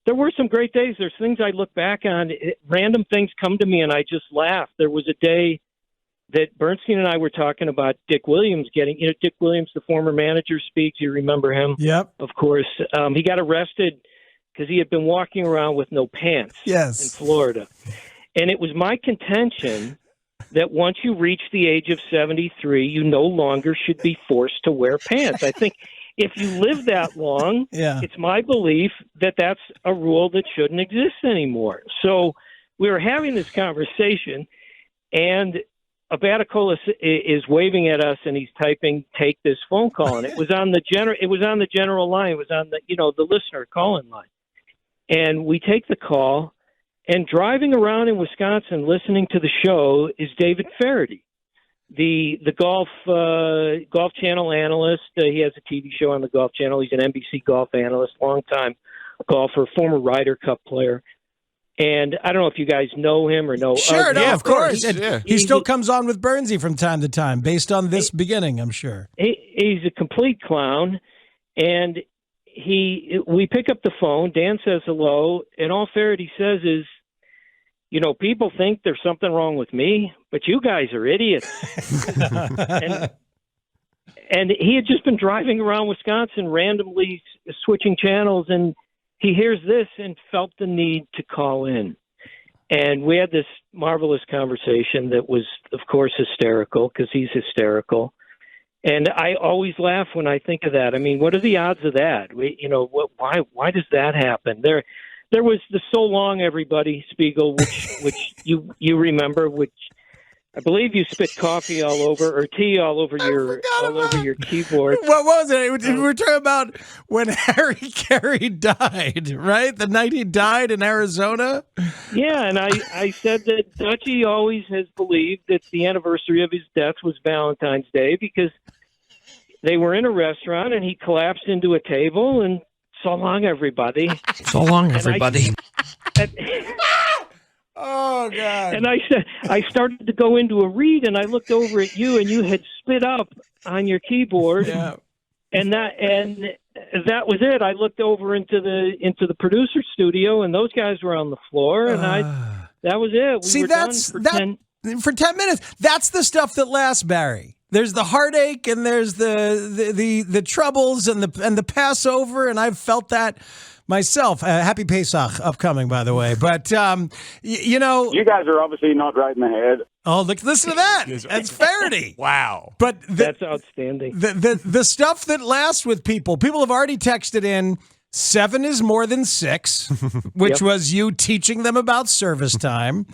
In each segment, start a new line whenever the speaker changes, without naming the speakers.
there were some great days. There's things I look back on. Random things come to me, and I just laugh. There was a day that Bernstein and I were talking about Dick Williams getting, Dick Williams, the former manager, speaks. You remember him?
Yep.
Of course. He got arrested because he had been walking around with no pants in Florida. And it was my contention that once you reach the age of 73, you no longer should be forced to wear pants. I think if you live that long, it's my belief that that's a rule that shouldn't exist anymore. So we were having this conversation, and Abaticola is waving at us, and he's typing, "Take this phone call." And it was on the general line. It was on the listener call-in line. And we take the call, and driving around in Wisconsin listening to the show is David Faraday, the golf channel analyst. He has a TV show on the Golf Channel. He's an NBC golf analyst, longtime golfer, former Ryder Cup player. And I don't know if you guys know him or know.
Sure, of course. He still comes on with Bernsey from time to time, based on this beginning, I'm sure.
He's a complete clown, and we pick up the phone. Dan says hello, and all Faraday says is, people think there's something wrong with me, but you guys are idiots. and he had just been driving around Wisconsin, randomly switching channels, and he hears this and felt the need to call in. And we had this marvelous conversation that was, of course, hysterical, because he's hysterical. And I always laugh when I think of that. I mean, what are the odds of that? Why does that happen? There was the "So Long, Everybody" Spiegel, which you remember, which I believe you spit coffee all over or tea all over your keyboard.
What was it? We were talking about when Harry Carey died, right? The night he died in Arizona.
Yeah, and I said that Dutchie always has believed that the anniversary of his death was Valentine's Day, because they were in a restaurant and he collapsed into a table and "So long, everybody."
So long, everybody.
Oh, God. And I started to go into a read, and I looked over at you, and you had spit up on your keyboard.
Yeah.
And that was it. I looked over into the producer studio, and those guys were on the floor, and that was it. We were done
for 10 minutes. That's the stuff that lasts, Barry. There's the heartache, and there's the troubles, and the Passover, and I've felt that myself. Happy Pesach upcoming, by the way. But you
guys are obviously not right in the head.
Oh, listen to that! That's Faraday.
Wow,
but
that's outstanding.
The stuff that lasts with people. People have already texted in. 7 is more than 6, which was you teaching them about service time.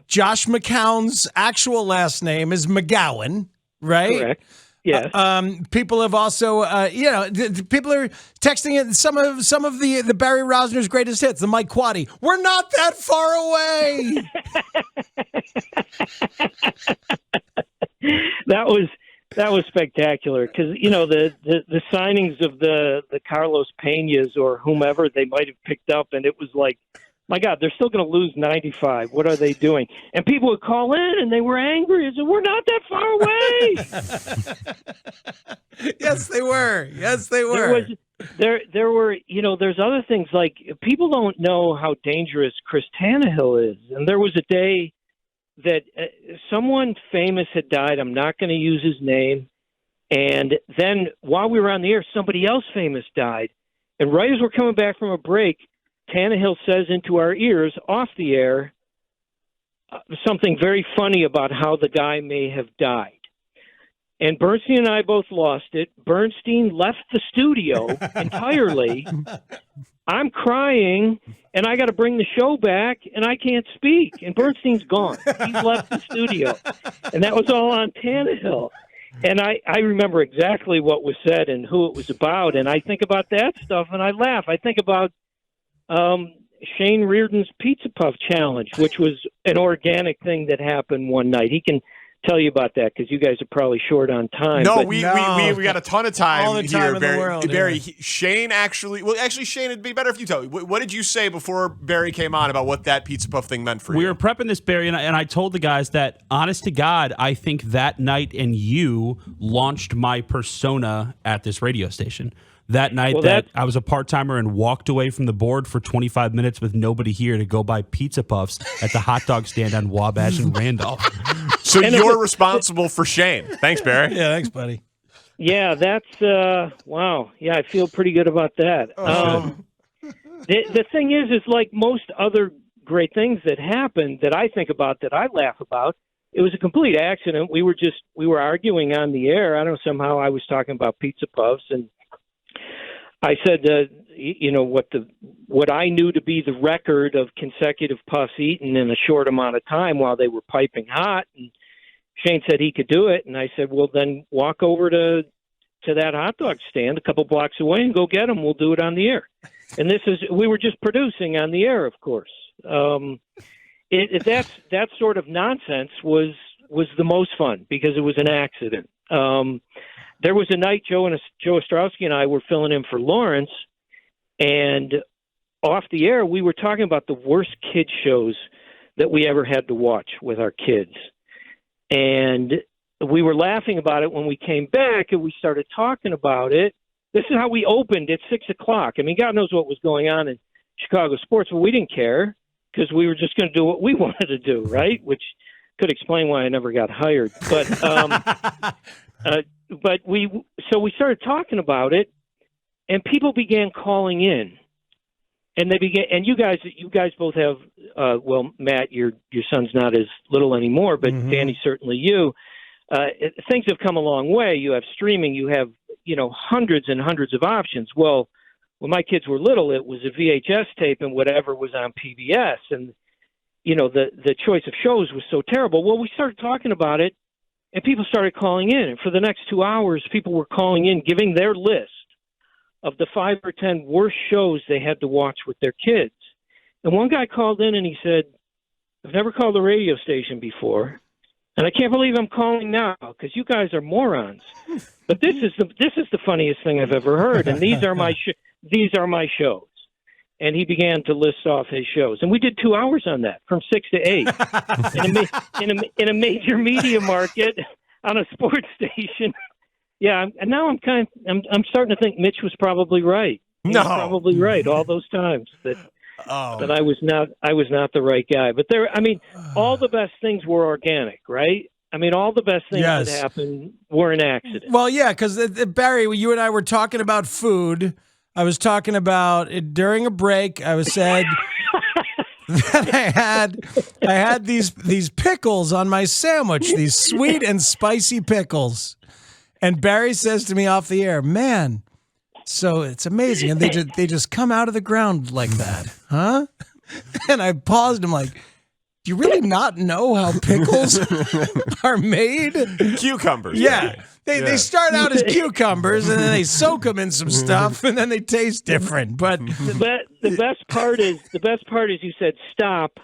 Josh McCown's actual last name is McGowan. Right?
Correct. Yes.
People have also, people are texting in some of the Barry Rozner's greatest hits, the Mike Quaddy. We're not that far away.
That was spectacular, because the signings of the Carlos Peñas or whomever they might have picked up, and it was like, my God, they're still going to lose 95. What are they doing? And people would call in, and they were angry. And said, "We're not that far away."
Yes, they were. Yes, they were.
There were, there's other things, like people don't know how dangerous Chris Tannehill is. And there was a day that someone famous had died. I'm not going to use his name. And then while we were on the air, somebody else famous died. And right as we're coming back from a break, Tannehill says into our ears off the air something very funny about how the guy may have died. And Bernstein and I both lost it. Bernstein left the studio entirely. I'm crying, and I got to bring the show back, and I can't speak. And Bernstein's gone. He's left the studio. And that was all on Tannehill. And I remember exactly what was said and who it was about. And I think about that stuff, and I laugh. I think about Shane Reardon's Pizza Puff Challenge, which was an organic thing that happened one night. He can tell you about that, because you guys are probably short on time.
No, we got a ton of time,
all the time
here,
in
Barry.
the world.
Barry, Shane Shane, it'd be better if you tell me. What did you say before Barry came on about what that Pizza Puff thing meant for you?
We were prepping this, Barry, and I told the guys that, honest to God, I think that night and you launched my persona at this radio station. that night
Well,
that I was a part-timer and walked away from the board for 25 minutes with nobody here to go buy pizza puffs at the hot dog stand on Wabash and Randolph.
So you're responsible for Shane. Thanks, Barry.
Yeah, thanks, buddy.
Yeah, that's wow. Yeah, I feel pretty good about that. The thing is like most other great things that happen that I think about, that I laugh about, it was a complete accident. We were arguing on the air. I don't know, somehow I was talking about pizza puffs, and I said, what I knew to be the record of consecutive puffs eaten in a short amount of time while they were piping hot. And Shane said he could do it, and I said, well, then walk over to that hot dog stand a couple blocks away and go get them. We'll do it on the air. And we were just producing on the air, of course. That sort of nonsense was the most fun because it was an accident. There was a night Joe Ostrowski and I were filling in for Lawrence, and off the air we were talking about the worst kid shows that we ever had to watch with our kids. And we were laughing about it when we came back, and we started talking about it. This is how we opened at 6 o'clock. I mean, God knows what was going on in Chicago sports, but we didn't care because we were just going to do what we wanted to do, right? Which could explain why I never got hired. But we started talking about it, and people began calling in, and you guys both have, well, Matt, your son's not as little anymore, but Danny, certainly you. Things have come a long way. You have streaming, you have, hundreds and hundreds of options. Well, when my kids were little, it was a VHS tape and whatever was on PBS. And, the choice of shows was so terrible. Well, we started talking about it, and people started calling in. And for the next 2 hours, people were calling in, giving their list of the 5 or 10 worst shows they had to watch with their kids. And one guy called in and he said, I've never called a radio station before, and I can't believe I'm calling now because you guys are morons. But this is the funniest thing I've ever heard, and these are my shows. And he began to list off his shows, and we did 2 hours on that, from 6 to 8, in a major media market on a sports station. Yeah, and now I'm starting to think Mitch was probably right. He was probably right all those times that I was not the right guy. But all the best things were organic, right? I mean, all the best things that happened were an accident.
Well, yeah, because Barry, you and I were talking about food. I was talking about it during a break. I said that I had these pickles on my sandwich, these sweet and spicy pickles. And Barry says to me off the air, man, so it's amazing. And they just come out of the ground like that, huh? And I paused. I'm like, do you really not know how pickles are made?
Cucumbers.
Yeah. They start out as cucumbers, and then they soak them in some stuff, and then they taste different. But
the best part is you said, stop,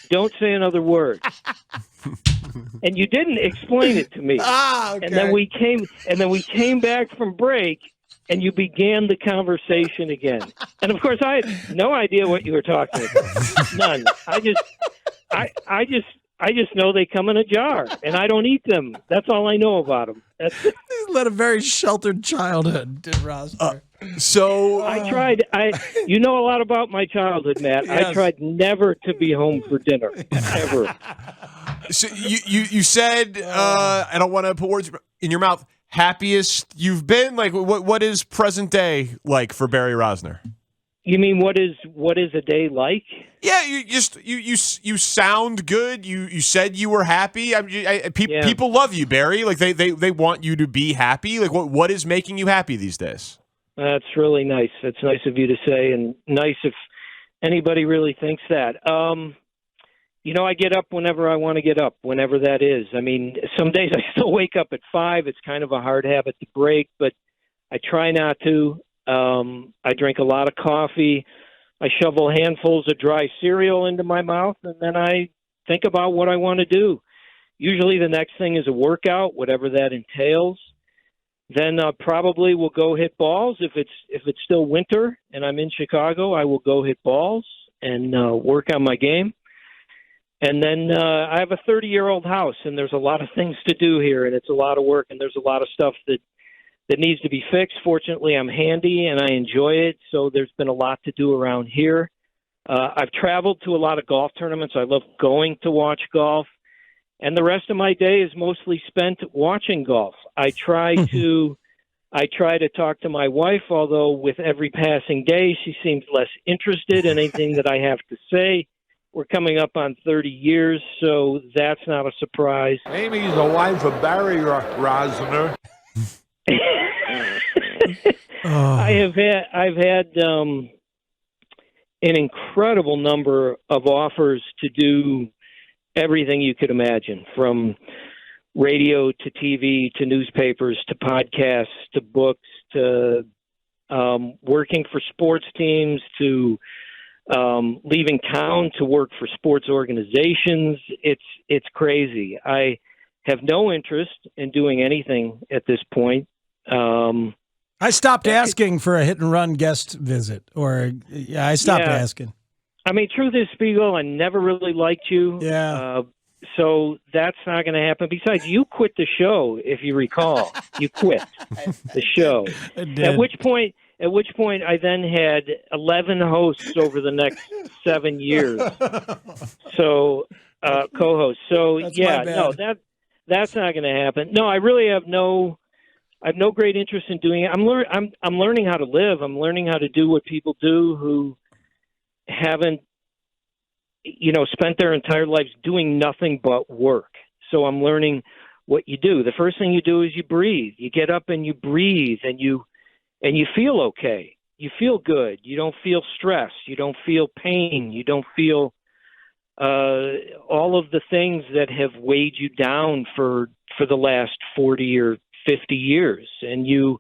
don't say another word. And you didn't explain it to me.
Okay.
And then we came back from break, and you began the conversation again. And of course, I had no idea what you were talking about. None. I just know they come in a jar, and I don't eat them. That's all I know about them.
He's led a very sheltered childhood, Rozner.
I tried. You know a lot about my childhood, Matt. Yes. I tried never to be home for dinner, ever.
So you said, I don't want to put words in your mouth, happiest you've been? Like, what is present day like for Barry Rozner?
You mean what is a day like?
Yeah, you sound good. You said you were happy. People love you, Barry. Like they want you to be happy. Like what is making you happy these days?
That's really nice. That's nice of you to say, and nice if anybody really thinks that. I get up whenever I want to get up, whenever that is. I mean, some days I still wake up at 5. It's kind of a hard habit to break, but I try not to. I drink a lot of coffee. I shovel handfuls of dry cereal into my mouth, and then I think about what I want to do. Usually the next thing is a workout, whatever that entails. Then probably we'll go hit balls. If it's still winter and I'm in Chicago, I will go hit balls and work on my game. And then I have a 30-year-old house, and there's a lot of things to do here, and it's a lot of work, and there's a lot of stuff that that needs to be fixed. Fortunately, I'm handy and I enjoy it, so there's been a lot to do around here. I've traveled to a lot of golf tournaments. I love going to watch golf, and the rest of my day is mostly spent watching golf. I try to talk to my wife, although with every passing day, she seems less interested in anything that I have to say. We're coming up on 30 years, so that's not a surprise.
Amy's the wife of Barry Rozner.
I've had an incredible number of offers to do everything you could imagine, from radio to TV to newspapers to podcasts to books to working for sports teams to leaving town to work for sports organizations. It's crazy. I have no interest in doing anything at this point.
I stopped asking for a hit and run guest visit, I stopped asking.
I mean, truth is, Spiegel, I never really liked you.
Yeah.
So that's not going to happen. Besides, you quit the show, if you recall. You quit the show.
I did.
At which point I then had 11 hosts over the next 7 years. So co-hosts. So
that's
that's not going to happen. No, I really have no great interest in doing it. I'm learning how to live. I'm learning how to do what people do who haven't spent their entire lives doing nothing but work. So I'm learning what you do. The first thing you do is you breathe. You get up and you breathe, and you feel okay. You feel good. You don't feel stress. You don't feel pain. You don't feel all of the things that have weighed you down for the last 40 or 50 years. And you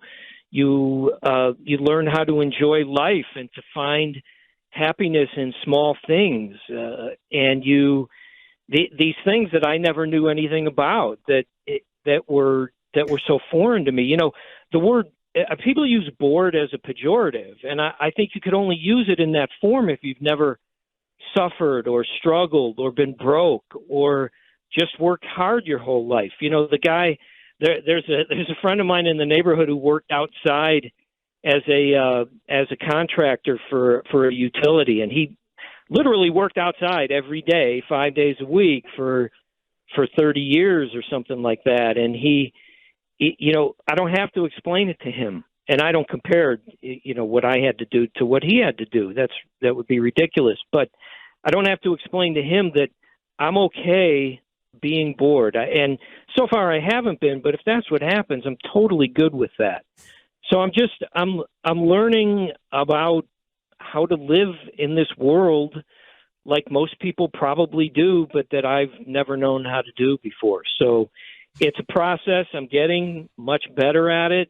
learn how to enjoy life and to find happiness in small things. And these things that I never knew anything about that were so foreign to me. The word, people use bored as a pejorative, and I think you could only use it in that form if you've never suffered or struggled or been broke or just worked hard your whole life. The guy, there's a friend of mine in the neighborhood who worked outside as a contractor for a utility, and he literally worked outside every day, 5 days a week for 30 years or something like that. And he I don't have to explain it to him, and I don't compare, what I had to do to what he had to do. That would be ridiculous. But I don't have to explain to him that I'm okay being bored. And so far I haven't been, but if that's what happens, I'm totally good with that. So I'm learning about how to live in this world like most people probably do, but that I've never known how to do before. So it's a process. I'm getting much better at it.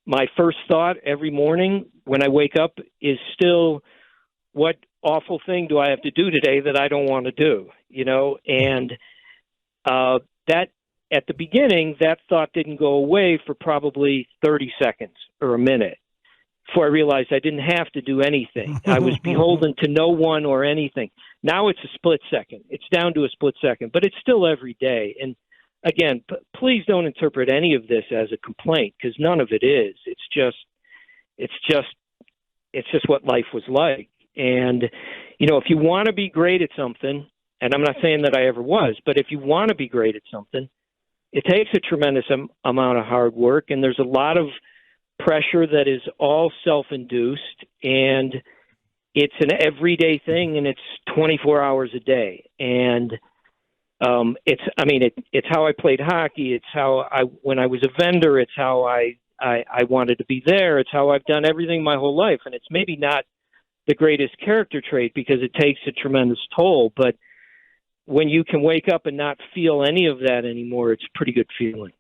My first thought every morning when I wake up is still, what awful thing do I have to do today that I don't want to do? And that at the beginning, that thought didn't go away for probably 30 seconds or a minute before I realized I didn't have to do anything. I was beholden to no one or anything. Now it's a split second. It's down to a split second, but it's still every day. And again, please don't interpret any of this as a complaint, because none of it is. It's just what life was like. And, if you want to be great at something, and I'm not saying that I ever was, but if you want to be great at something, it takes a tremendous amount of hard work, and there's a lot of pressure that is all self-induced, and it's an everyday thing, and it's 24 hours a day. And it's how I played hockey. It's how when I was a vendor, it's how I wanted to be there. It's how I've done everything my whole life. And it's maybe not the greatest character trait because it takes a tremendous toll, but when you can wake up and not feel any of that anymore, it's a pretty good feeling.